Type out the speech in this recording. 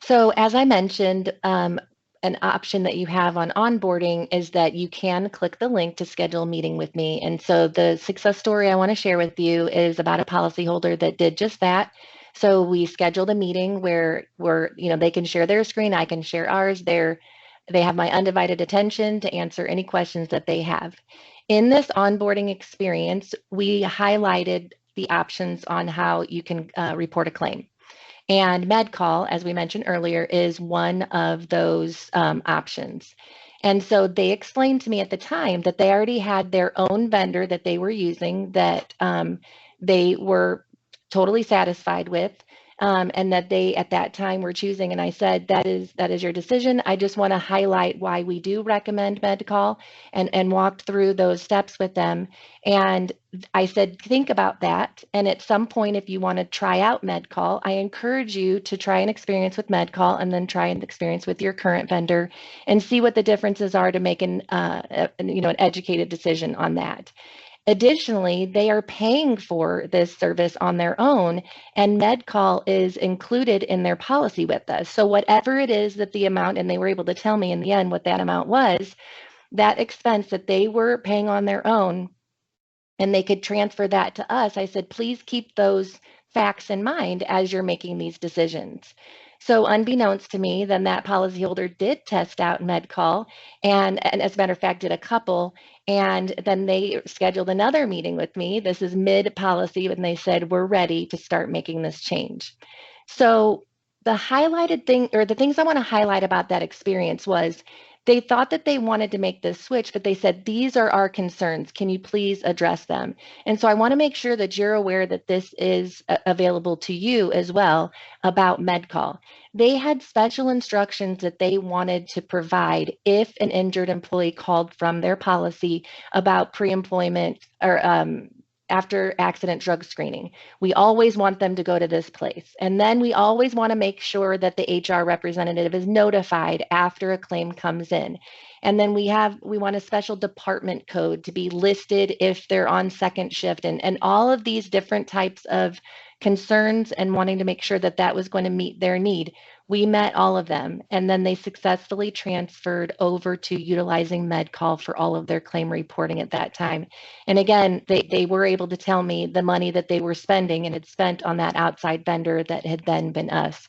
So as I mentioned, an option that you have on onboarding is that you can click the link to schedule a meeting with me. And so the success story I want to share with you is about a policyholder that did just that. So we scheduled a meeting where they can share their screen, I can share ours. They have my undivided attention to answer any questions that they have. In this onboarding experience, we highlighted the options on how you can report a claim. And MedCall, as we mentioned earlier, is one of those options. And so they explained to me at the time that they already had their own vendor that they were using that they were totally satisfied with. And that they at that time were choosing. And I said, that is your decision. I just want to highlight why we do recommend MedCall and walked through those steps with them. And I said, think about that. And at some point, if you want to try out MedCall, I encourage you to try an experience with MedCall and then try an experience with your current vendor and see what the differences are to make an educated decision on that. Additionally, they are paying for this service on their own, and MedCall is included in their policy with us. So whatever it is that the amount, and they were able to tell me in the end what that amount was, that expense that they were paying on their own, and they could transfer that to us, I said, please keep those facts in mind as you're making these decisions. So unbeknownst to me, then that policyholder did test out MedCall and as a matter of fact, did a couple. And then they scheduled another meeting with me. This is mid-policy, and they said, we're ready to start making this change. So the highlighted thing, or the things I want to highlight about that experience was they thought that they wanted to make this switch, but they said, these are our concerns. Can you please address them? And so I want to make sure that you're aware that this is available to you as well about MedCall. They had special instructions that they wanted to provide if an injured employee called from their policy about pre-employment or after accident drug screening. We always want them to go to this place. And then we always want to make sure that the HR representative is notified after a claim comes in. And then we want a special department code to be listed if they're on second shift, and all of these different types of concerns and wanting to make sure that that was going to meet their need. We met all of them, and then they successfully transferred over to utilizing MedCall for all of their claim reporting at that time. And again, they were able to tell me the money that they were spending and had spent on that outside vendor that had then been us